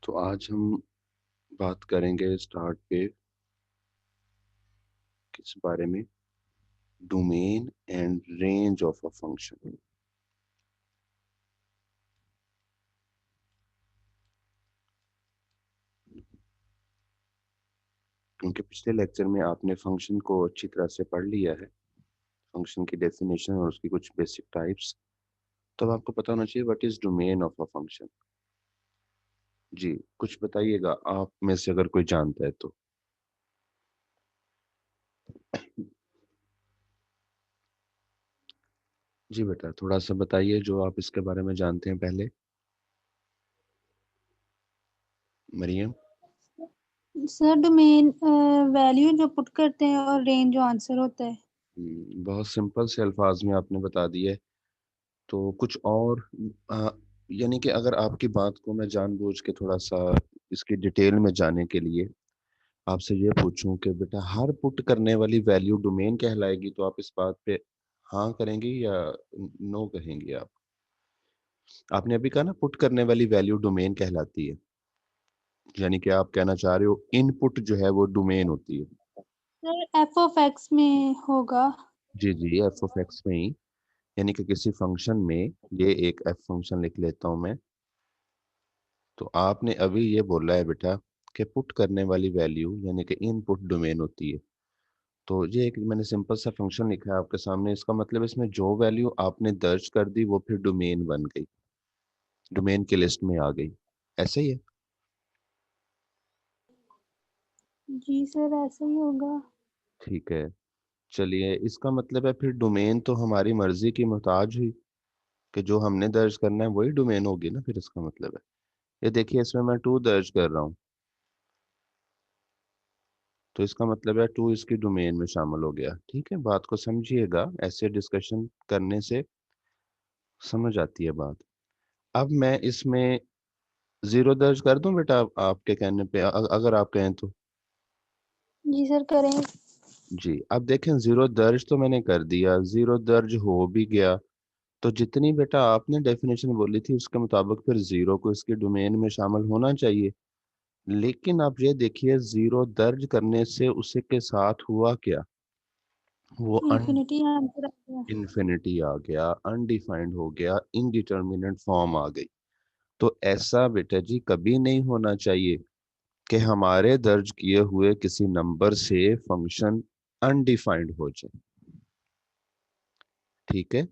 तो आज हम बात करेंगे स्टार्ट पे किस बारे में, domain and range of a function. क्योंकि पिछले लेक्चर में आपने फंक्शन को अच्छी तरह से पढ़ लिया है, फंक्शन की डेफिनेशन और उसकी कुछ बेसिक टाइप्स, तो अब आपको पता होना चाहिए what is domain of a function. जी कुछ बताइएगा आप में से अगर कोई जानता है तो। जी बेटा थोड़ा सा बताइए जो आप इसके बारे में जानते हैं पहले। मरियम। सर डोमेन वैल्यू जो पुट करते हैं और रेंज जो आंसर होता है। बहुत सिंपल से अल्फाज में आपने बता दिए। तो कुछ और आ, यानी कि अगर आपकी बात को मैं जानबूझ के थोड़ा सा इसकी डिटेल में जाने के लिए आपसे ये पूछूं कि बेटा हर पुट करने वाली वैल्यू डोमेन कहलाएगी, तो आप इस बात पे हाँ करेंगे या नो कहेंगे आप? आपने अभी कहा ना पुट करने वाली वैल्यू डोमेन कहलाती है, यानी कि आप कहना चाह रहे हो इनपुट जो है वो डोमेन होती है। सर एफ ऑफ एक्स में होगा। जी जी, एफ ऑफ एक्स में ही, यानी कि किसी फंक्शन में, ये एक एफ फंक्शन लिख लेता हूं मैं। तो आपने अभी ये बोला है बेटा कि पुट करने वाली वैल्यू यानी कि इनपुट डोमेन होती है। तो ये एक मैंने सिंपल सा फंक्शन लिखा है आपके सामने, इसका मतलब इसमें जो वैल्यू आपने दर्ज कर दी वो फिर डोमेन बन गई, डोमेन की लिस्ट में आ गई। ऐसे ही है। जी सर ऐसा ही होगा। ठीक है, चलिए इसका मतलब है फिर डोमेन तो हमारी मर्जी की मोहताज हुई, कि जो हमने दर्ज करना है वही डोमेन होगी ना, फिर इसका मतलब है। ये देखिए इसमें मैं टू दर्ज कर रहा हूँ, तो इसका मतलब है टू इसकी डोमेन में शामिल हो गया। ठीक है, बात को समझिएगा, ऐसे डिस्कशन करने से समझ आती है बात। अब मैं इसमें जीरो दर्ज कर दूं बेटा आपके कहने पे, अगर आप कहें तो। जी सर करें। जी अब देखें, जीरो दर्ज तो मैंने कर दिया, जीरो दर्ज हो भी गया, तो जितनी बेटा आपने डेफिनेशन बोली थी उसके मुताबिक फिर जीरो को इसकी डोमेन में शामिल होना चाहिए। लेकिन आप ये देखिए जीरो दर्ज करने से उसी के साथ हुआ क्या, वो इन्फिनिटी आंसर आ गया। इन्फिनिटी आ गया, अनडिफाइंड हो गया, इनडिटर्मिनेट फॉर्म आ गई। तो ऐसा बेटा जी कभी नहीं होना चाहिए कि हमारे दर्ज किए हुए किसी नंबर से फंक्शन अनडिफाइंड हो जाए। ठीक है,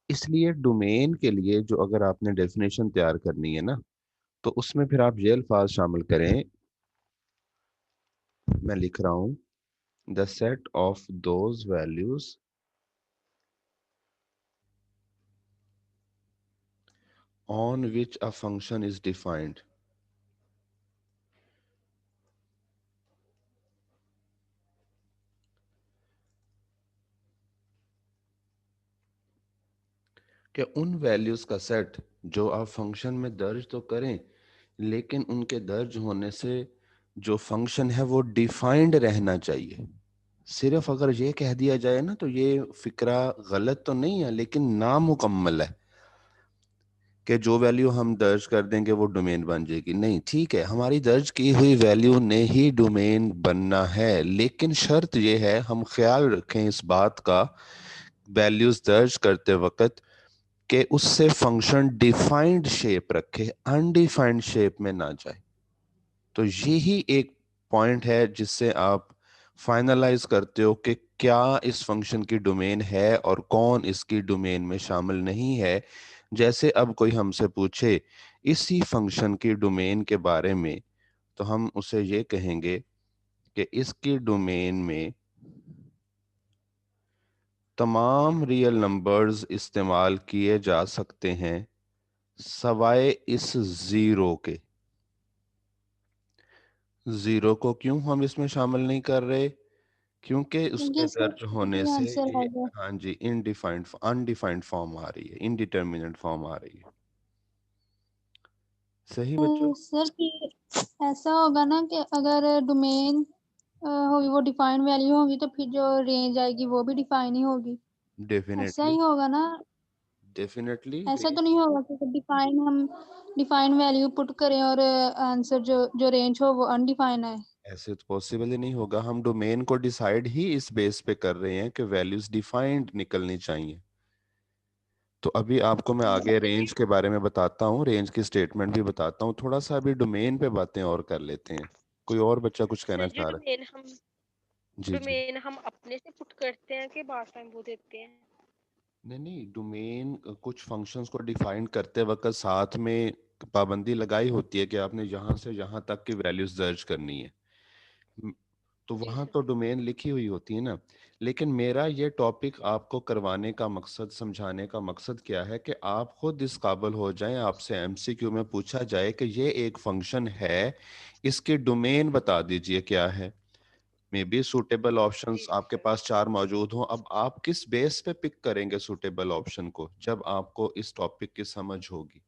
इसलिए डोमेन के लिए जो अगर आपने डेफिनेशन तैयार करनी है ना, तो उसमें फिर आप ये अल्फाज शामिल करें, मैं लिख रहा हूं, the set of those values on which a function is defined. कि उन वैल्यूज का सेट जो आप फंक्शन में दर्ज तो करें, लेकिन उनके दर्ज होने से जो फंक्शन है वो डिफाइंड रहना चाहिए। सिर्फ अगर ये कह दिया जाए ना तो ये फिक्रा गलत तो नहीं है लेकिन नामुकम्मल है, कि जो वैल्यू हम दर्ज कर देंगे वो डोमेन बन जाएगी। नहीं, ठीक है हमारी दर्ज की हुई वैल्यू ने ही डोमेन बनना है, लेकिन शर्त ये है हम ख्याल रखें इस बात का वैल्यूज दर्ज करते वक्त, कि उससे फंक्शन डिफाइंड शेप रखे, अनडिफाइंड शेप में ना जाए। तो यही एक पॉइंट है जिससे आप फाइनलाइज करते हो कि क्या इस फंक्शन की डोमेन है और कौन इसकी डोमेन में शामिल नहीं है। जैसे अब कोई हमसे पूछे इसी फंक्शन की डोमेन के बारे में, तो हम उसे ये कहेंगे कि इसकी डोमेन में तमाम रियल नंबर्स इस्तेमाल किए जा सकते हैं सवाए इस जीरो के। जीरो को क्यों हम इसमें शामिल नहीं कर रहे? क्योंकि क्योंकि उसके इसमें दर्ज होने इन्फिनिटी से आंसर आ ये, गया। हाँ जी, इनडिफाइंड अनडिफाइंड फॉर्म आ रही है, इनडिटर्मिनेट फॉर्म आ रही है। सही बच्चों। सर कि ऐसा होगा ना कि अगर डोमेन होगी वो डिफाइंड वैल्यू होगी तो फिर जो रेंज आएगी वो भी डिफाइन ही होगी। ऐसा डेफिनेटली, ही होगा ना। डेफिनेटली ऐसा तो नहीं होगा कि डिफाइन वैल्यू पुट करें और आंसर जो रेंज हो वो अनडिफाइन है। ऐसे तो पॉसिबल ही नहीं होगा। हम डोमेन को डिसाइड ही इस बेस पे कर रहे हैं कि वैल्यूज डिफाइंड निकलनी चाहिए। तो अभी आपको मैं आगे रेंज के बारे में बताता हूँ, रेंज की स्टेटमेंट भी बताता हूँ। थोड़ा सा अभी डोमेन पे बातें और कर लेते हैं। कोई और बच्चा कुछ कहना सर जी चाह रहा है? जी जी। डोमेन हम अपने से पुट करते हैं कि बाद में वो देते हैं? नहीं नहीं, डोमेन कुछ फंक्शंस को डिफाइन करते वक्त साथ में पाबंदी लगाई होती है कि आपने यहाँ से यहाँ तक की वैल्यूज दर्ज करनी है। म- तो जी वहाँ सर। तो डोमेन लिखी हुई होती है ना। लेकिन मेरा ये टॉपिक आपको करवाने का मकसद, समझाने का मकसद क्या है कि आप खुद इस काबिल हो जाएं, आपसे एमसीक्यू में पूछा जाए कि ये एक फंक्शन है, इसकी डोमेन बता दीजिए क्या है। मे बी सूटेबल ऑप्शंस जी आपके सर। पास चार मौजूद हों। अब आप किस बेस पे पिक करेंगे सूटेबल ऑप्शन को, जब आपको इस टॉपिक की समझ होगी।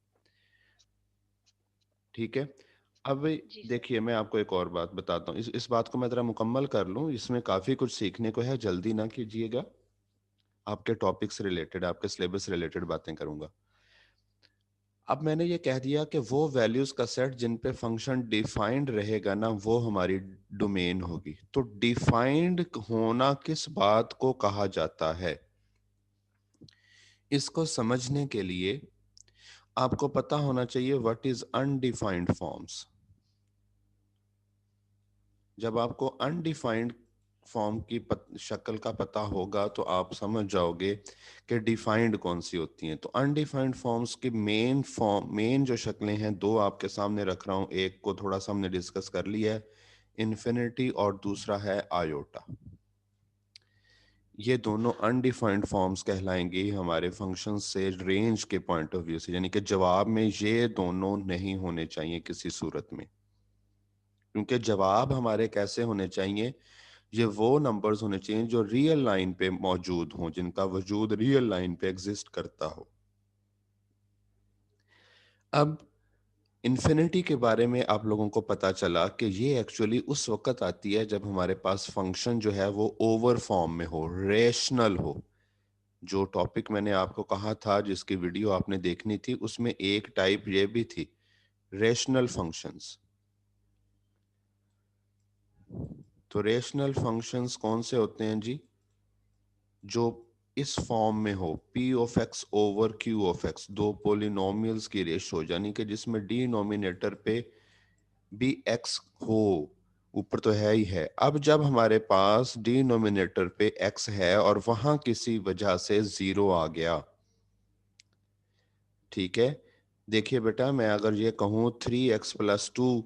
ठीक है। अब जी सर। देखिए, मैं आपको एक और बात बताता हूँ, इस बात को मैं जरा मुकम्मल कर लूँ, इसमें काफ़ी कुछ सीखने को है, जल्दी ना कीजिएगा। आपके टॉपिक से रिलेटेड, आपके सिलेबस से रिलेटेड बातें करूंगा। अब मैंने ये कह दिया कि वो वैल्यूज का सेट जिन पे फंक्शन डिफाइंड रहेगा ना, वो हमारी डोमेन होगी। तो डिफाइंड होना किस बात को कहा जाता है, इसको समझने के लिए आपको पता होना चाहिए व्हाट इज अनडिफाइंड फॉर्म्स। जब आपको अनडिफाइंड फॉर्म की शक्ल का पता होगा तो आप समझ जाओगे कि डिफाइंड कौन सी होती हैं। तो अनडिफाइंड फॉर्म्स की मेन जो शक्लें हैं, दो आपके सामने रख रहा हूं। एक को थोड़ा सा हमने डिस्कस कर लिया है, इन्फिनिटी, और दूसरा है आयोटा। ये दोनों अनडिफाइंड फॉर्म्स कहलाएंगी हमारे फंक्शन से रेंज के पॉइंट ऑफ व्यू से, यानी कि जवाब में ये दोनों नहीं होने चाहिए किसी सूरत में। क्योंकि जवाब हमारे कैसे होने चाहिए, ये वो नंबर्स होने चाहिए जो रियल लाइन पे मौजूद हों, जिनका वजूद रियल लाइन पे एग्जिस्ट करता हो। अब इन्फिनिटी के बारे में आप लोगों को पता चला कि ये एक्चुअली उस वक्त आती है जब हमारे पास फंक्शन जो है वो ओवर फॉर्म में हो, रेशनल हो। जो टॉपिक मैंने आपको कहा था, जिसकी वीडियो आपने देखनी थी, उसमें एक टाइप ये भी थी, रेशनल फंक्शंस। तो रेशनल फंक्शंस कौन से होते हैं जी? जो इस फॉर्म में हो, P of x over Q of x, दो पोलिनोमियल्स की रेशो, यानी कि जिसमें डिनोमिनेटर पे भी एक्स हो। ऊपर तो है ही है। अब जब हमारे पास डिनोमिनेटर पे एक्स है और वहां किसी वजह से जीरो आ गया, ठीक है। देखिए बेटा, मैं अगर ये कहूं 3x+2,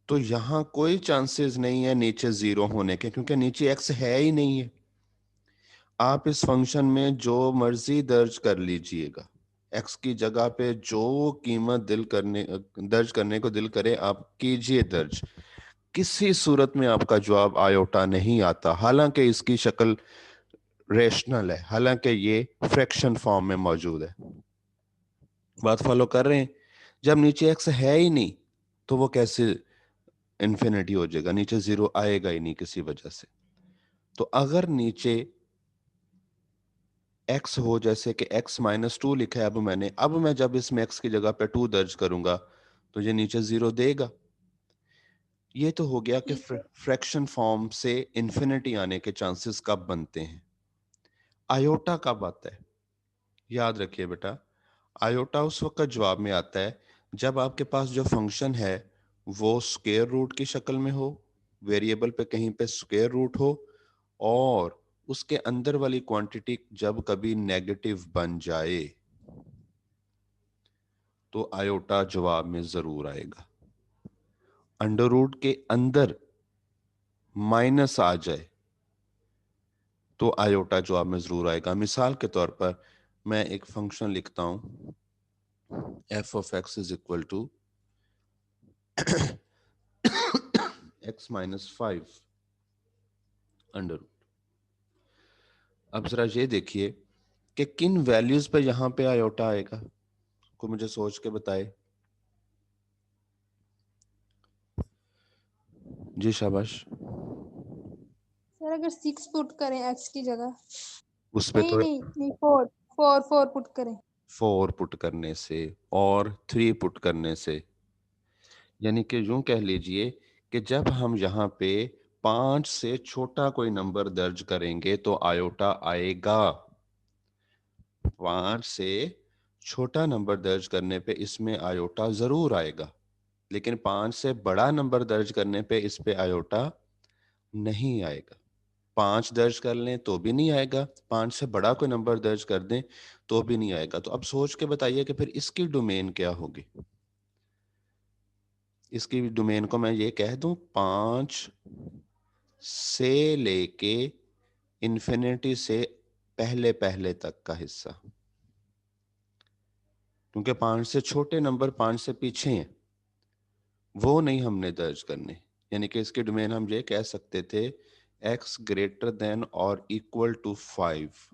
तो यहां कोई चांसेस नहीं है नीचे जीरो होने के, क्योंकि नीचे एक्स है ही नहीं है। आप इस फंक्शन में जो मर्जी दर्ज कर लीजिएगा, एक्स की जगह पे जो कीमत दर्ज करने को दिल करे आप कीजिए दर्ज। किसी सूरत में आपका जवाब आयोटा नहीं आता, हालांकि इसकी शक्ल रेशनल है, हालांकि ये फ्रैक्शन फॉर्म में मौजूद है। बात फॉलो कर रहे हैं? जब नीचे एक्स है ही नहीं तो वो कैसे इन्फिनिटी हो जाएगा? नीचे जीरो आएगा ही नहीं किसी वजह से। तो अगर नीचे एक्स हो, जैसे कि x-2 लिखा है, अब मैं जब इसमें x की जगह पे 2 दर्ज करूंगा तो ये नीचे जीरो देगा। ये तो हो गया कि जी सर। फ्रैक्शन फॉर्म से इन्फिनिटी आने के चांसेस कब बनते हैं। आयोटा कब आता है? याद रखिए बेटा, आयोटा उस वक्त जवाब में आता है जब आपके पास जो फंक्शन है वो स्क्वायर रूट की शक्ल में हो, वेरिएबल पे कहीं पे स्क्वायर रूट हो, और उसके अंदर वाली क्वांटिटी जब कभी नेगेटिव बन जाए तो आयोटा जवाब में जरूर आएगा। अंडर रूट के अंदर माइनस आ जाए तो आयोटा जवाब में जरूर आएगा। मिसाल के तौर पर मैं एक फंक्शन लिखता हूं, f(x) = x-5 अंडर रूट। अब जरा ये देखिए कि किन वैल्यूज पे यहां पे आयोटा आएगा, को मुझे सोच के बताए। जी शाबाश। सर अगर 6 पुट करें x की जगह, उस पे तो नहीं 4 पुट करें, 4 पुट करने से और 3 पुट करने से, यानी कि यूं कह लीजिए कि जब हम यहाँ पे 5 से छोटा कोई नंबर दर्ज करेंगे तो आयोटा आएगा। 5 से छोटा नंबर दर्ज करने पे इसमें आयोटा जरूर आएगा, लेकिन 5 से बड़ा नंबर दर्ज करने पे इस पे आयोटा नहीं आएगा। 5 दर्ज कर लें तो भी नहीं आएगा, 5 से बड़ा कोई नंबर दर्ज कर दें तो भी नहीं आएगा। तो अब सोच के बताइए कि फिर इसकी डोमेन क्या होगी। इसकी डोमेन को मैं ये कह दूं 5 से लेके इन्फिनिटी से पहले पहले तक का हिस्सा, क्योंकि 5 से छोटे नंबर 5 से पीछे हैं, वो नहीं हमने दर्ज करने। यानी कि इसकी डोमेन हम ये कह सकते थे x ग्रेटर देन और इक्वल टू 5।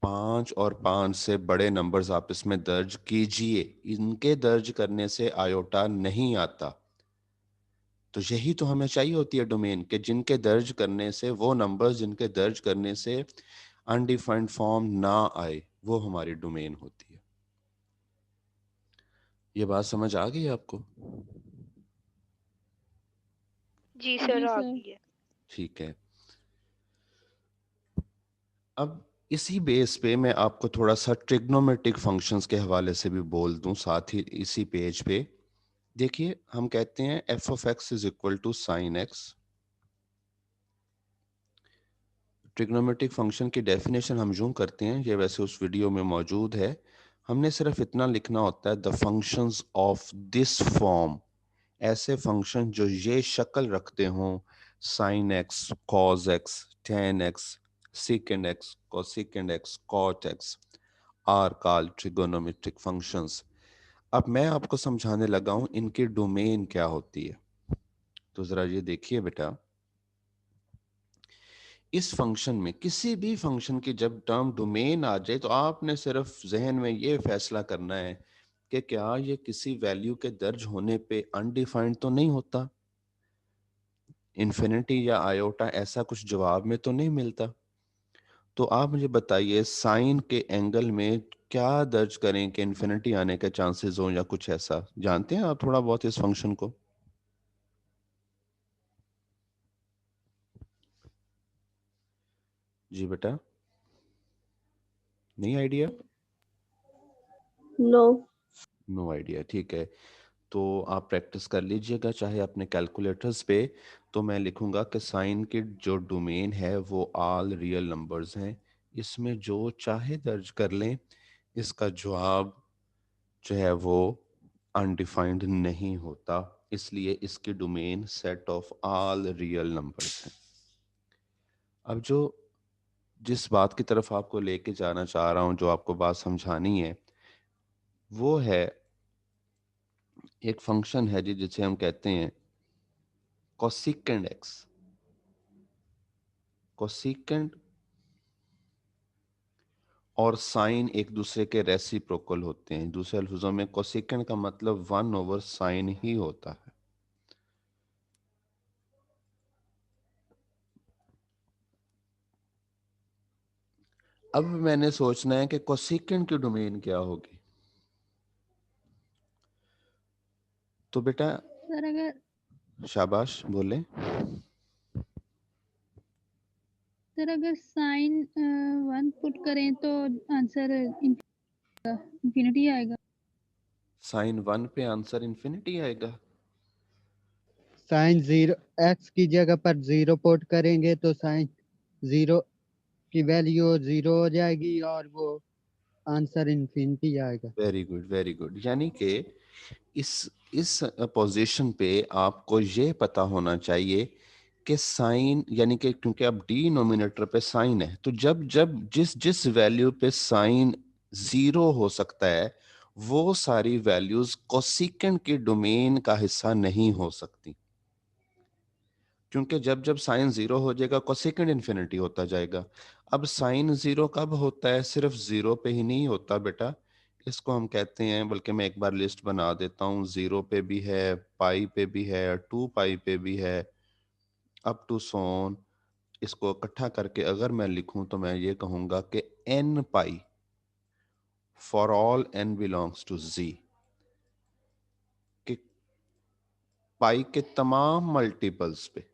5 और 5 से बड़े नंबर्स आप इसमें दर्ज कीजिए, इनके दर्ज करने से आयोटा नहीं आता। तो यही तो हमें चाहिए होती है डोमेन, कि जिनके दर्ज करने से, वो नंबर्स जिनके दर्ज करने से अनडिफाइंड फॉर्म ना आए, वो हमारी डोमेन होती है। ये बात समझ आ गई आपको? जी सर, आ गई है। ठीक है। अब इसी बेस पे मैं आपको थोड़ा सा ट्रिग्नोमेट्रिक फंक्शंस के हवाले से भी बोल दूं साथ ही इसी पेज पे। देखिए, हम कहते हैं f of x is equal to sine x. Trigonometric function की डेफिनेशन हम यूं करते हैं, ये वैसे उस वीडियो में मौजूद है, हमने सिर्फ इतना लिखना होता है, the functions of this form, ऐसे फंक्शन जो ये शक्ल रखते हों, sine x, cos x, tan x, secant x, cosecant x, cot x, are called trigonometric functions. अब मैं आपको समझाने लगा हूं इनकी डोमेन क्या होती है। तो जरा ये देखिए बेटा, इस फंक्शन में, किसी भी फंक्शन की जब टर्म डोमेन आ जाए तो आपने सिर्फ जहन में ये फैसला करना है कि क्या ये किसी वैल्यू के दर्ज होने पे अनडिफाइंड तो नहीं होता, इन्फिनिटी या आयोटा ऐसा कुछ जवाब में तो नहीं मिलता। तो आप मुझे बताइए साइन के एंगल में क्या दर्ज करें कि इन्फिनिटी आने के चांसेस हो या कुछ ऐसा, जानते हैं आप थोड़ा बहुत इस फंक्शन को? जी बेटा, नहीं आइडिया? नो नो आइडिया, ठीक है। तो आप प्रैक्टिस कर लीजिएगा चाहे अपने कैलकुलेटर्स पे। तो मैं लिखूंगा कि साइन की जो डोमेन है वो ऑल रियल नंबर्स हैं, इसमें जो चाहे दर्ज कर लें, इसका जवाब जो है वो अनडिफाइंड नहीं होता, इसलिए इसकी domain set of all real numbers है। अब जो जिस बात की तरफ आपको लेके जाना चाह रहा हूं, जो आपको बात समझानी है, वो है एक फंक्शन है जी जिसे हम कहते हैं कोसेकेंड एक्स। कोसेकेंड और साइन एक दूसरे के रेसिप्रोकल होते हैं। दूसरे अल्फाजों में कोसेकेंड का मतलब 1/sin ही होता है। अब मैंने सोचना है कि कोसेकेंड की डोमेन क्या होगी। तो बेटा सर, शाबाश बोले। अगर साइन 1 पुट करें तो आंसर इंफिनिटी आएगा। साइन 1 पे आंसर इन्फिनिटी आएगा। साइन 0 एक्स की जगह पर 0 पुट करेंगे तो साइन 0 की वैल्यू 0 हो जाएगी और वो आंसर इन्फिनिटी आएगा। Very good, very good. यानी कि इस पोजीशन पे आपको ये पता होना चाहिए कि साइन, यानी कि क्योंकि अब डिनोमिनेटर पे साइन है, तो जब जब जिस जिस वैल्यू पे साइन 0 हो सकता है, वो सारी वैल्यूज कोसेकेंड की डोमेन का हिस्सा नहीं हो सकती, क्योंकि जब जब साइन 0 हो जाएगा कोसेकेंड इन्फिनिटी होता जाएगा। अब साइन 0 कब होता है? सिर्फ 0 पे ही नहीं होता बेटा, इसको हम कहते हैं, बल्कि मैं एक बार लिस्ट बना देता हूँ, 0 पे भी है, पाई पे भी है, 2 पाई पे भी है, अप टू सोन, इसको इकट्ठा करके अगर मैं लिखूं तो मैं ये कहूंगा कि n pi for all n belongs to z, कि पाई के तमाम मल्टीपल्स पे,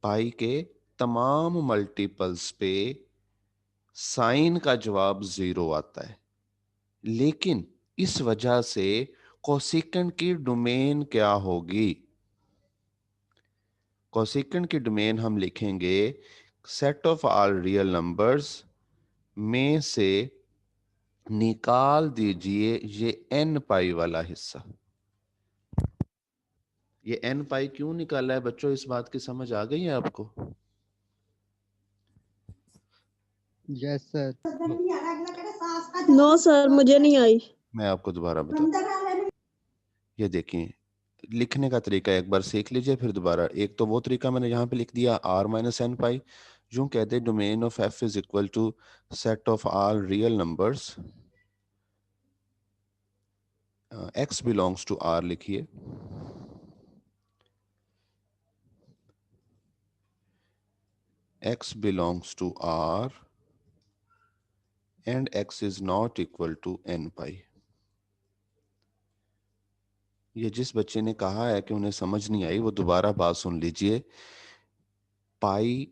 पाई के तमाम मल्टीपल्स पे साइन का जवाब 0 आता है। लेकिन इस वजह से कोसेकेंड की डोमेन क्या होगी? कोसेकेंड की डोमेन हम लिखेंगे set of all real numbers में से निकाल दीजिए ये n पाई वाला हिस्सा। ये n पाई क्यों निकाला है बच्चों, इस बात की समझ आ गई है आपको? Yes sir. नो सर, मुझे नहीं आई। मैं आपको दोबारा बताऊं, ये देखिए लिखने का तरीका एक बार सीख लीजिए फिर दोबारा। एक तो वो तरीका मैंने यहाँ पे लिख दिया r माइनस एन पाई, यूं कहते domain of f is equal to set of all real numbers, x belongs to r लिखिए, x belongs to R and x is not equal to n पाई। ये जिस बच्चे ने कहा है कि उन्हें समझ नहीं आई वो दोबारा बात सुन लीजिए। पाई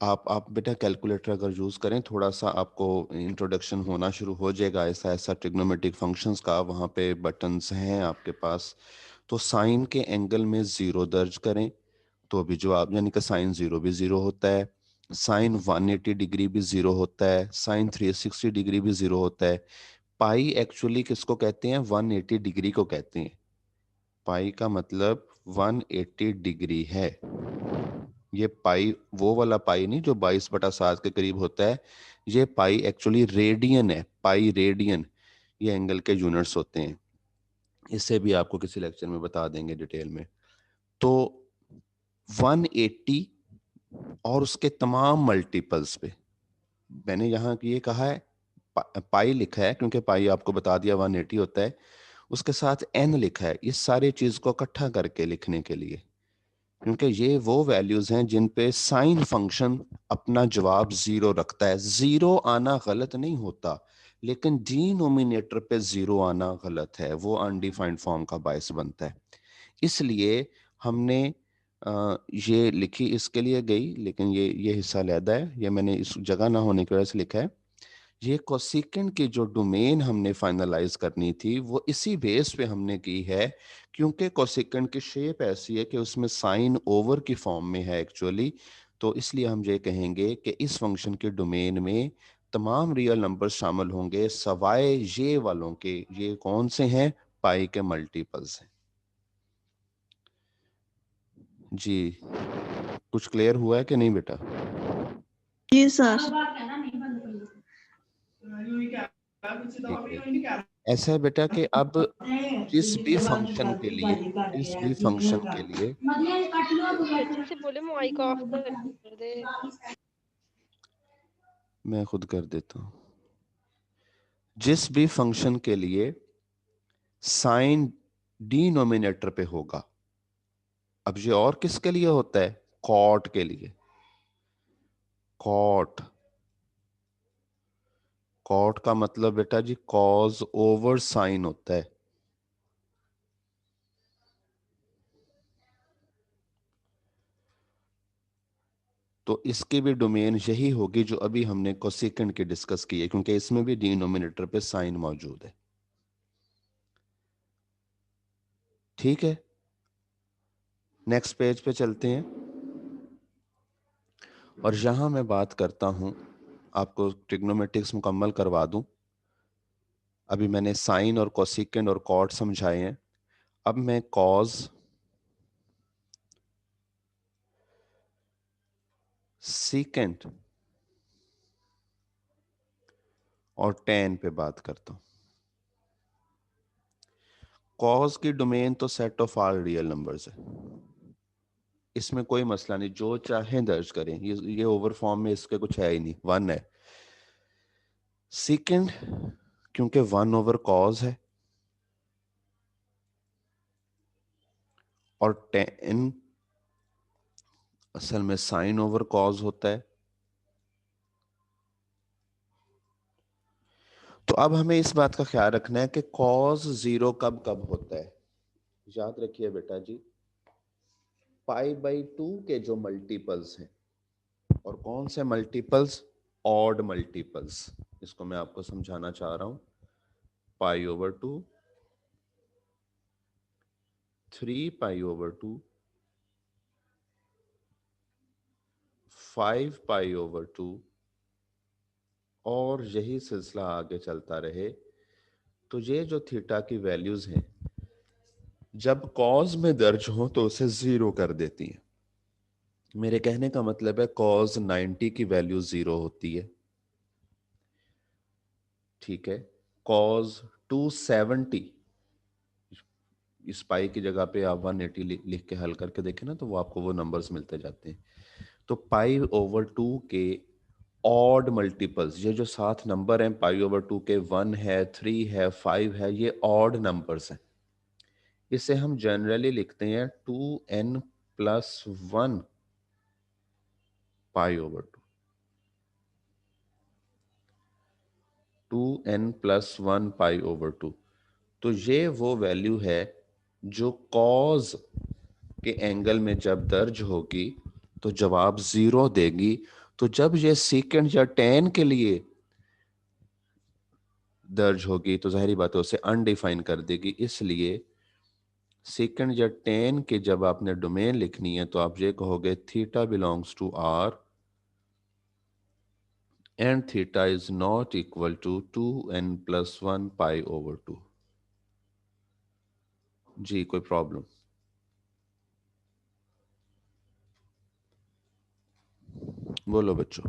आप बेटा कैलकुलेटर अगर यूज करें थोड़ा सा आपको इंट्रोडक्शन होना शुरू हो जाएगा ऐसा ऐसा ट्रिग्नोमेट्रिक फंक्शंस का, वहां पे बटन्स हैं आपके पास। तो साइन के एंगल में 0 दर्ज करें तो भी जवाब, यानी कि साइन 0 भी 0 होता है, साइन 180 डिग्री भी 0 होता है, साइन 360 डिग्री भी 0 होता है। पाई एक्चुअली किसको कहते हैं? 180 डिग्री को कहते हैं। पाई का मतलब 180 डिग्री है। ये पाई वो वाला पाई नहीं जो 22/7 के करीब होता है, ये पाई एक्चुअली रेडियन है, पाई रेडियन, ये एंगल के यूनिट्स होते हैं। इससे भी आपको किसी लेक्चर में बता देंगे डिटेल में। तो 180 और उसके तमाम मल्टीपल्स पे, मैंने यहाँ ये कहा है पाई लिखा है क्योंकि पाई आपको बता दिया 180 होता है, उसके साथ n लिखा है इस सारी चीज को इकट्ठा करके लिखने के लिए, क्योंकि ये वो वैल्यूज हैं जिन पे साइन फंक्शन अपना जवाब 0 रखता है। 0 आना गलत नहीं होता, लेकिन डिनोमिनेटर पे 0 आना गलत है, वो अनडिफाइंड फॉर्म का बायस बनता है। इसलिए हमने ये लिखी इसके लिए गई, लेकिन ये हिस्सा अलहदा है, ये मैंने इस जगह ना होने की वजह से लिखा है। ये कोसेकेंड की जो डोमेन हमने फाइनलाइज करनी थी वो इसी बेस पे हमने की है, क्योंकि कोसेकेंड की शेप ऐसी है कि उसमें साइन ओवर की फॉर्म में है एक्चुअली। तो इसलिए हम ये कहेंगे कि इस फंक्शन के डोमेन में तमाम रियल नंबर शामिल होंगे सवाए ये वालों के। ये कौन से हैं? पाई के मल्टीपल्स हैं। जी कुछ क्लियर हुआ है कि नहीं बेटा? जी सर। ठीक है। ऐसा है बेटा कि अब जिस भी फंक्शन के लिए अच्छे से बोले, माइक ऑफ कर दे। मैं खुद कर देता हूं। जिस भी फंक्शन के लिए साइन डिनोमिनेटर पे होगा, अब ये और किसके लिए होता है? कॉट के लिए। कॉट, कॉट का मतलब बेटा जी कॉज ओवर साइन होता है। तो इसकी भी डोमेन यही होगी जो अभी हमने कोसेकेंड की डिस्कस की है, क्योंकि इसमें भी डिनोमिनेटर पे साइन मौजूद है। ठीक है, नेक्स्ट पेज पे चलते हैं और यहां मैं बात करता हूं, आपको ट्रिग्नोमेट्रिक्स मुकम्मल करवा दूं। अभी मैंने साइन और कोसेकेंड और कॉट समझाए हैं, अब मैं कॉज, सीकेंट और टेन पे बात करता हूं। कॉज की डोमेन तो set of all real numbers है, इसमें कोई मसला नहीं, जो चाहे दर्ज करें, ये ओवर फॉर्म में इसके कुछ है ही नहीं, 1 है। सीकेंड क्योंकि 1 ओवर कॉज है, और 10 असल में साइन ओवर कॉज होता है। तो अब हमें इस बात का ख्याल रखना है कि कॉज जीरो कब कब होता है। याद रखिए बेटा जी, π/2 के जो मल्टीपल्स हैं, और कौन से मल्टीपल्स, ऑड मल्टीपल्स, इसको मैं आपको समझाना चाह रहा हूं। π/2, 3π/2, 5π/2, और यही सिलसिला आगे चलता रहे। तो ये जो थीटा की वैल्यूज हैं, जब कॉज में दर्ज हो तो उसे जीरो कर देती हैं। मेरे कहने का मतलब है कॉज 90 की वैल्यू जीरो होती है, ठीक है। कॉज 270, इस पाई की जगह पे आप 180 लिख के हल करके देखें ना, तो वो आपको वो नंबर्स मिलते जाते हैं। तो π/2 के ऑड मल्टीपल्स, ये जो 7 नंबर हैं π/2 के, 1 है, 3 है, 5 है, ये ऑड नंबर्स हैं। इसे हम जनरली लिखते हैं 2n+1 π/2, 2n+1 π/2। तो ये वो वैल्यू है जो कॉज के एंगल में जब दर्ज होगी तो जवाब जीरो देगी। तो जब ये सीकेंड या टेन के लिए दर्ज होगी तो जाहिर बात है उसे अनडिफाइन कर देगी। इसलिए सेकंड या टेन के जब आपने डोमेन लिखनी है तो आप ये कहोगे theta belongs to R and theta is not equal to 2n+1 π/2। जी कोई प्रॉब्लम? बोलो बच्चों।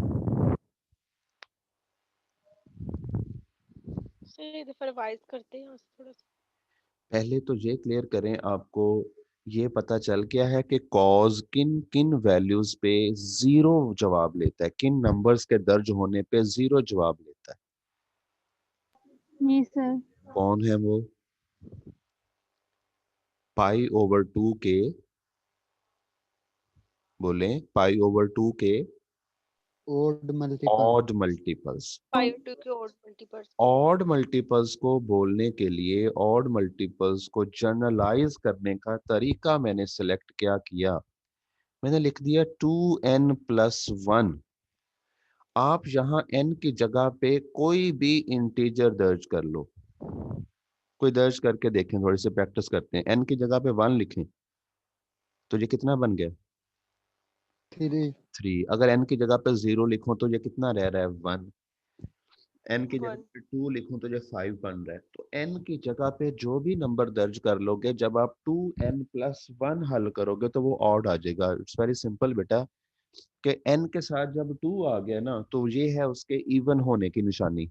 सर एक दफा रिवाइज करते हैं थोड़ा सा। पहले तो ये क्लियर करें, आपको ये पता चल गया है कि कॉज किन किन वैल्यूज पे जीरो जवाब लेता है, किन नंबर्स के दर्ज होने पे जीरो जवाब लेता है? जी सर। कौन है वो? π/2 के, बोले π/2 के ओड मल्टीपल। Odd multiples. 5/2 के ऑड मल्टीपल्स को। ऑड मल्टीपल्स को बोलने के लिए ऑड मल्टीपल्स को जनरलाइज करने का तरीका मैंने सिलेक्ट क्या किया, मैंने लिख दिया 2n+1। आप यहां n की जगह पे कोई भी इंटीजर दर्ज कर लो, कोई दर्ज करके देखें, थोड़ी सी प्रैक्टिस करते हैं। n की जगह पे 1 लिखें तो ये कितना बन गया? 3। अगर n की जगह पे 0 लिखूं तो ये कितना रह रहा है? 1। n की जगह 1। पे 2 लिखूं तो ये 5 बन रहा है। तो n की जगह पे जो भी नंबर दर्ज कर लोगे, जब आप 2n+1 हल करोगे तो वो ऑड आ जाएगा। इट्स वेरी सिंपल बेटा, कि n के साथ जब 2 आ गया ना तो ये है उसके इवन होने की निशानी।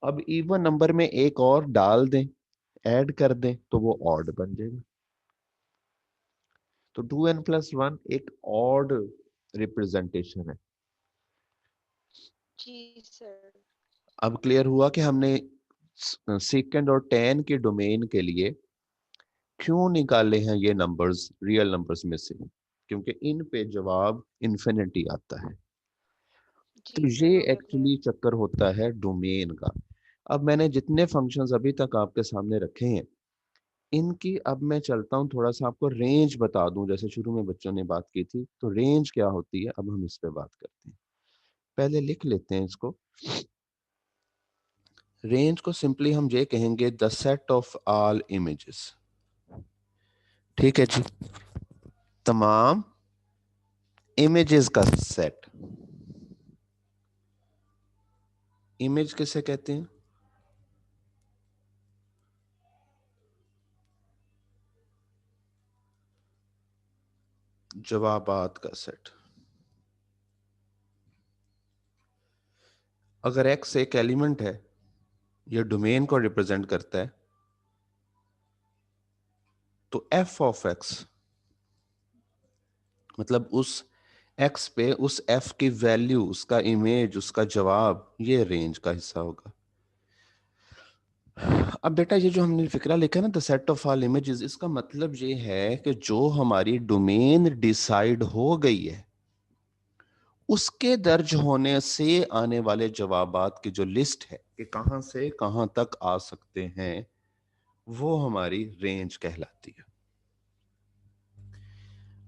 अब इवन नंबर में एक और डाल दें, ऐड कर दें, तो वो ऑड बन जाएगा। तो 2n+1 एक ऑड रिप्रेजेंटेशन है। जी सर। अब क्लियर हुआ कि हमने सेकंड और 10 के डोमेन के लिए क्यों निकाले हैं ये नंबर्स रियल नंबर्स में से, क्योंकि इन पे जवाब इन्फिनिटी आता है। तो जी ये सर, हो गया क्लियर। एक्चुअली चक्कर होता है डोमेन का। अब मैंने जितने फंक्शंस अभी तक आपके सामने रखे हैं, इनकी अब मैं चलता हूं थोड़ा सा आपको रेंज बता दूं। जैसे शुरू में बच्चों ने बात की थी, तो रेंज क्या होती है अब हम इस पे बात करते हैं। पहले लिख लेते हैं इसको। रेंज को सिंपली हम ये कहेंगे the set of all images. ठीक है जी, तमाम इमेजेस का सेट। इमेज किसे कहते हैं? जवाबात का सेट। अगर x एक एलिमेंट है, यह डोमेन को रिप्रेजेंट करता है, तो f ऑफ x मतलब उस x पे उस f की वैल्यू, उसका इमेज, उसका जवाब, ये रेंज का हिस्सा होगा। अब बेटा ये जो हमने फिक्रा लिखा है ना, the set of all images, इसका मतलब ये है कि जो हमारी डोमेन डिसाइड हो गई है उसके दर्ज होने से आने वाले जवाबात की जो लिस्ट है कि कहां से कहां तक आ सकते हैं, वो हमारी रेंज कहलाती है।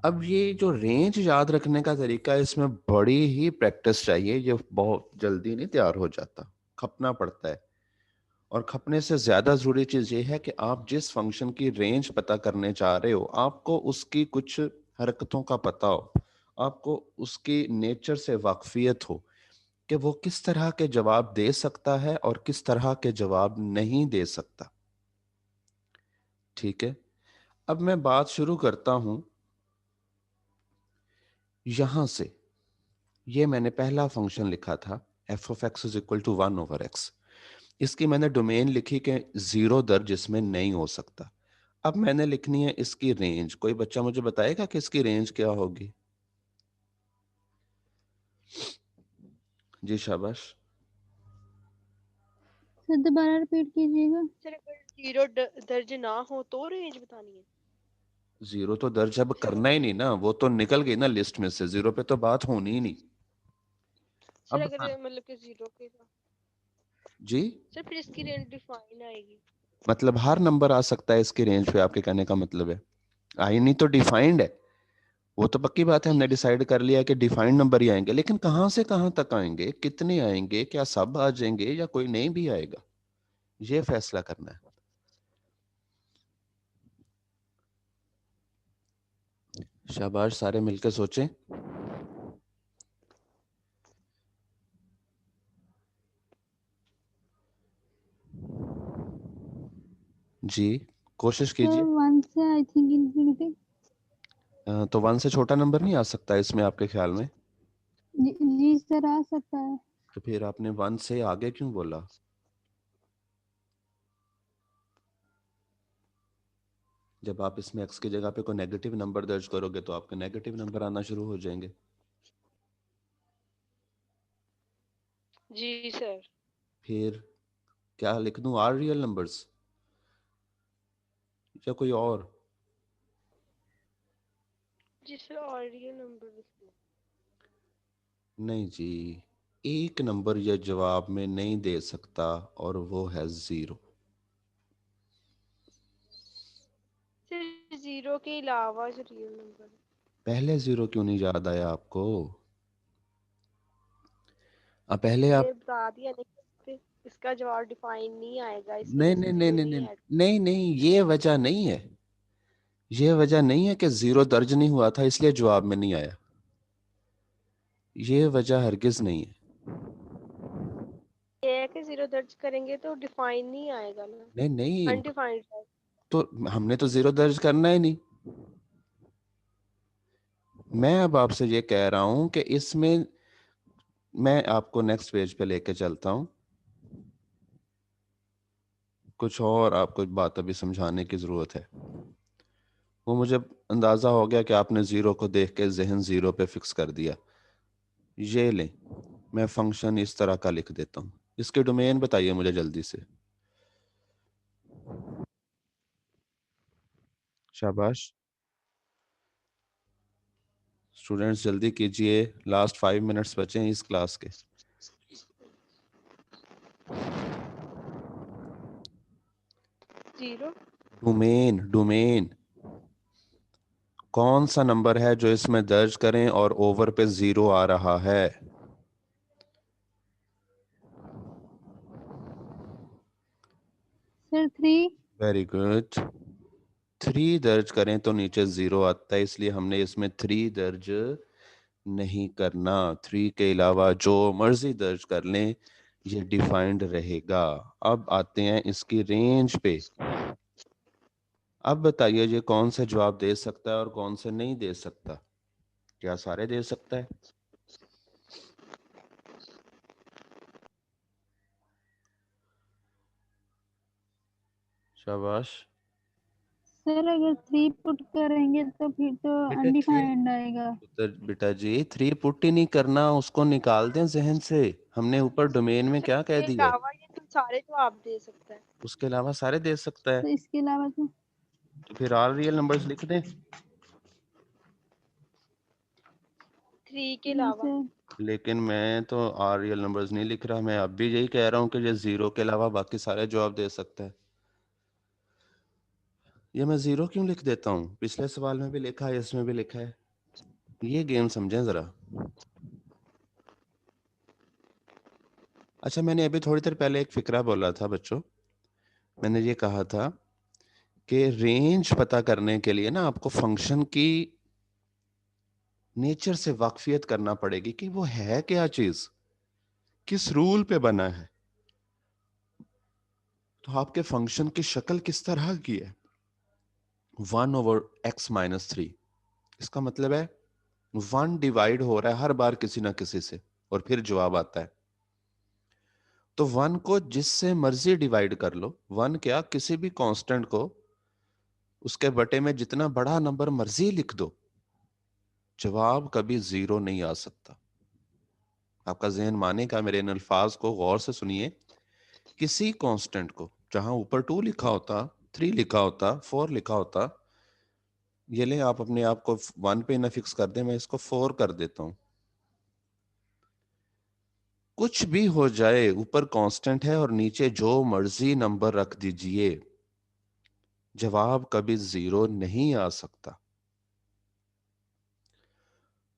अब ये जो रेंज याद रखने का तरीका है, इसमें बड़ी ही प्रैक्टिस चाहिए, ये बहुत जल्दी नहीं तैयार हो जाता, खपना पड़ता है। और खपने से ज्यादा जरूरी चीज ये है कि आप जिस फंक्शन की रेंज पता करने जा रहे हो, आपको उसकी कुछ हरकतों का पता हो, आपको उसकी नेचर से वाकफियत हो कि वो किस तरह के जवाब दे सकता है और किस तरह के जवाब नहीं दे सकता। ठीक है, अब मैं बात शुरू करता हूं यहां से। ये मैंने पहला फंक्शन लिखा था f of x is equal to 1/x। इसकी मैंने डोमेन लिखी कि 0 दर्ज इसमें नहीं हो सकता। अब मैंने लिखनी है इसकी रेंज। कोई बच्चा मुझे बताएगा कि इसकी रेंज क्या होगी? जी शाबाश। सर दोबारा रिपीट कीजिएगा। सर अगर 0 दर्ज ना हो तो रेंज बतानी है। 0 तो दर्ज अब करना ही नहीं ना, वो तो निकल गई ना लिस्ट में से, 0 पे तो बात होनी ही नहीं। सर अब अगर मतलब कि 0 के जी सर फिर इसकी रेंज डिफाइन आएगी। मतलब हर नंबर आ सकता है इसकी रेंज पे, आपके कहने का मतलब है? आई नहीं तो डिफाइंड है, वो तो पक्की बात है, हमने डिसाइड कर लिया कि डिफाइंड नंबर ही आएंगे, लेकिन कहां से कहां तक आएंगे, कितने आएंगे, क्या सब आ जाएंगे या कोई नहीं भी आएगा, ये फैसला करना है। शाबाश, सारे मिलकर सोचें। जी कोशिश सर कीजिए। 1 से आई थिंक इन्फिनिटी। तो 1 से छोटा नंबर नहीं आ सकता इसमें आपके ख्याल में? जी सर आ सकता है। तो फिर आपने 1 से आगे क्यों बोला? जब आप इसमें x की जगह पे कोई नेगेटिव नंबर दर्ज करोगे तो आपके नेगेटिव नंबर आना शुरू हो जाएंगे। जी सर। फिर क्या लिख दूं, आर रियल नंबर्स या कोई और? जी सर और रियल नंबर नहीं जी, एक नंबर ये जवाब में नहीं दे सकता और वो है 0। सर 0 के अलावा जो रियल नंबर है। पहले 0 क्यों नहीं याद आया आपको? अब पहले आप, ये बता दिया नहीं, इसका जवाब डिफाइन नहीं आएगा, इसलिए नहीं नहीं इसमें नहीं 0 नहीं नहीं नहीं ऐड। नहीं नहीं, ये वजह नहीं है, ये वजह नहीं है कि 0 दर्ज नहीं हुआ था इसलिए जवाब में नहीं आया, ये वजह हरगिज नहीं है। ये है कि 0 दर्ज करेंगे तो डिफाइन नहीं आएगा ना, नहीं नहीं, अनडिफाइंड है। तो हमने तो 0 दर्ज करना ही नहीं। मैं अब आपसे ये कह रहा हूं कि इसमें मैं आपको नेक्स्ट पेज पे लेके चलता हूं, कुछ और आपको बात अभी समझाने की जरूरत है। वो मुझे अंदाजा हो गया कि आपने 0 को देख के जहन 0 पे फिक्स कर दिया। ये लें, मैं फंक्शन इस तरह का लिख देता हूं, इसके डोमेन बताइए मुझे जल्दी से। शाबाश स्टूडेंट्स, जल्दी कीजिए, लास्ट 5 मिनट्स बचे हैं इस क्लास के। 0 डोमेन, डोमेन कौन सा नंबर है जो इसमें दर्ज करें और ओवर पे 0 आ रहा है? सर 3। वेरी गुड, 3 दर्ज करें तो नीचे 0 आता है, इसलिए हमने इसमें 3 दर्ज नहीं करना। 3 के अलावा जो मर्जी दर्ज कर लें, ये डिफाइंड रहेगा। अब आते हैं इसकी रेंज पे। अब बताइए ये कौन से जवाब दे सकता है और कौन से नहीं दे सकता? क्या सारे दे सकता है? शाबाश सर अगर 3 पुट करेंगे तो फिर तो बेटा, 3 अनडिफाइंड आएगा। बेटा जी 3 पुट ही नहीं करना, उसको निकाल दें जहन से। हमने ऊपर डोमेन में सर क्या कह इसके दिया है? अलावा ये तो सारे जवाब दे सकता है। उसके अलावा सारे दे सकता है। तो इसके अलावा तो फिर ऑल रियल नंबर्स लिख दें। 3 के अलावा। सर लेकिन मैं तो आर रियल नंबर्स नहीं लिख रहा, मैं अब भी यही कह रहा हूँ कि ये 0 के अलावा बाकी सारे जवाब दे सकता है। ये मैं 0 क्यों लिख देता हूँ? पिछले सवाल में भी लिखा है, इसमें भी लिखा है। ये गेम समझें जरा। अच्छा, मैंने अभी थोड़ी देर पहले एक फिक्रा बोला था बच्चों। मैंने ये कहा था कि रेंज पता करने के लिए ना आपको फंक्शन की नेचर से वाकफियत करना पड़ेगी कि वो है क्या चीज, किस रूल पे बना है। तो आपके फंक्शन की शक्ल किस तरह की है? 1/x-3, इसका मतलब है 1 डिवाइड हो रहा है हर बार किसी ना किसी से और फिर जवाब आता है। तो 1 को जिससे मर्जी डिवाइड कर लो, 1 क्या, किसी भी कांस्टेंट को उसके बटे में जितना बड़ा नंबर मर्जी लिख दो, जवाब कभी 0 नहीं आ सकता। आपका जहन मानेगा, मेरे इन अल्फाज को गौर से सुनिए। किसी कांस्टेंट को जहां ऊपर 2 लिखा होता, 3 लिखा होता, 4 लिखा होता, ये ले आप अपने आप को 1 पे ना फिक्स कर दें, मैं इसको 4 कर देता हूं। कुछ भी हो जाए, ऊपर कांस्टेंट है और नीचे जो मर्जी नंबर रख दीजिए, जवाब कभी 0 नहीं आ सकता।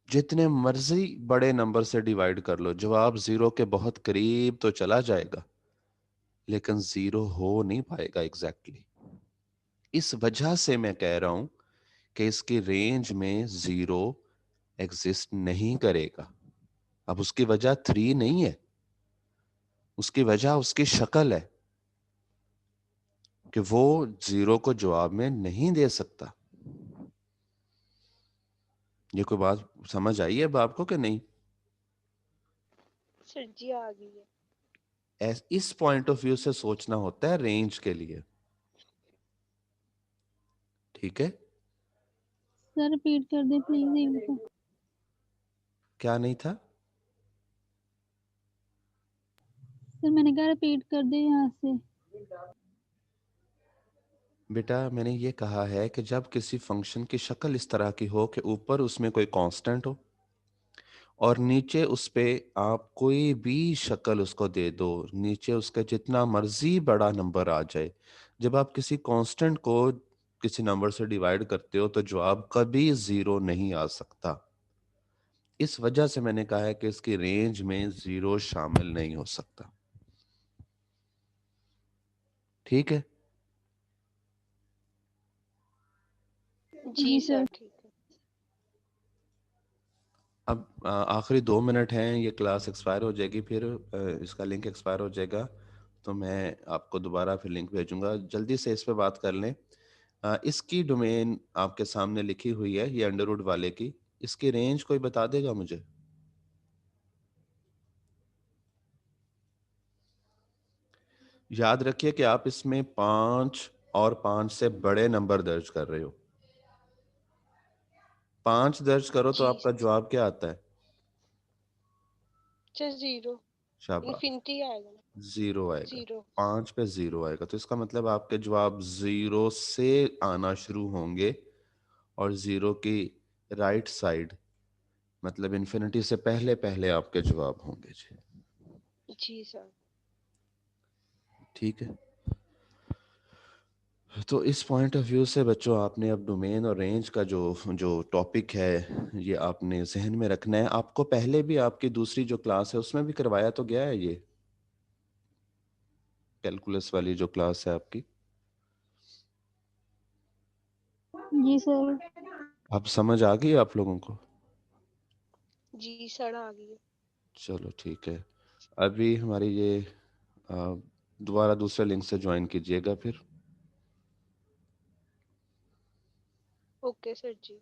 जितने मर्जी बड़े नंबर से डिवाइड कर लो, जवाब 0 के बहुत करीब तो चला जाएगा, लेकिन 0 हो नहीं पाएगा एग्जैक्टली। इस वजह से मैं कह रहा हूं कि इसकी रेंज में 0 एग्जिस्ट नहीं करेगा। अब उसकी वजह 3 नहीं है, उसकी वजह उसकी शक्ल है कि वो 0 को जवाब में नहीं दे सकता। ये कोई बात समझ आई है अब आपको कि नहीं? सर जी आ गई है। इस पॉइंट ऑफ व्यू से सोचना होता है रेंज के लिए, ठीक है? सर रिपीट कर दे प्लीज एक बार। क्या नहीं था? सर मैंने कहा रिपीट कर दे यहाँ से। बेटा, मैंने ये कहा है कि जब किसी फंक्शन की शक्ल इस तरह की हो कि ऊपर उसमें कोई कांस्टेंट हो और नीचे उस पे आप कोई भी शक्ल उसको दे दो, नीचे उसका जितना मर्जी बड़ा नंबर आ जाए, जब आप किसी कांस्टेंट को किसी नंबर से डिवाइड करते हो तो जवाब कभी 0 नहीं आ सकता। इस वजह से मैंने कहा है कि इसकी रेंज में 0 शामिल नहीं हो सकता। ठीक है? जी सर ठीक है। अब आखिरी 2 मिनट हैं, ये क्लास एक्सपायर हो जाएगी, फिर इसका लिंक एक्सपायर हो जाएगा, तो मैं आपको दोबारा फिर लिंक भेजूंगा। जल्दी से इस पे बात कर लें। इसकी डोमेन आपके सामने लिखी हुई है, ये अंडरवुड वाले की। इसकी रेंज कोई बता देगा मुझे? याद रखिए कि आप इसमें 5 और 5 से बड़े नंबर दर्ज कर रहे हो। 5 दर्ज करो तो जी आपका जवाब क्या आता है? सर 0 शाबाश, इन्फिनिटी आएगा ना। 0 आएगा। 0 5 पे 0 आएगा, तो इसका मतलब आपके जवाब 0 से आना शुरू होंगे और 0 की राइट साइड, मतलब इन्फिनिटी से पहले पहले आपके जवाब होंगे जी। जी सर। ठीक है? तो इस पॉइंट ऑफ व्यू से बच्चों, आपने अब डोमेन और रेंज का जो जो टॉपिक है, ये आपने जहन में रखना है। आपको पहले भी आपकी दूसरी जो क्लास है उसमें भी करवाया तो गया है, ये कैलकुलस वाली जो क्लास है आपकी। जी सर। अब समझ आ गई आप लोगों को? जी सर आ गई है। चलो ठीक है। अभी हमारी ये दोबारा दूसरे लिंक से ज्वाइन कीजिएगा फिर। ओके सर जी।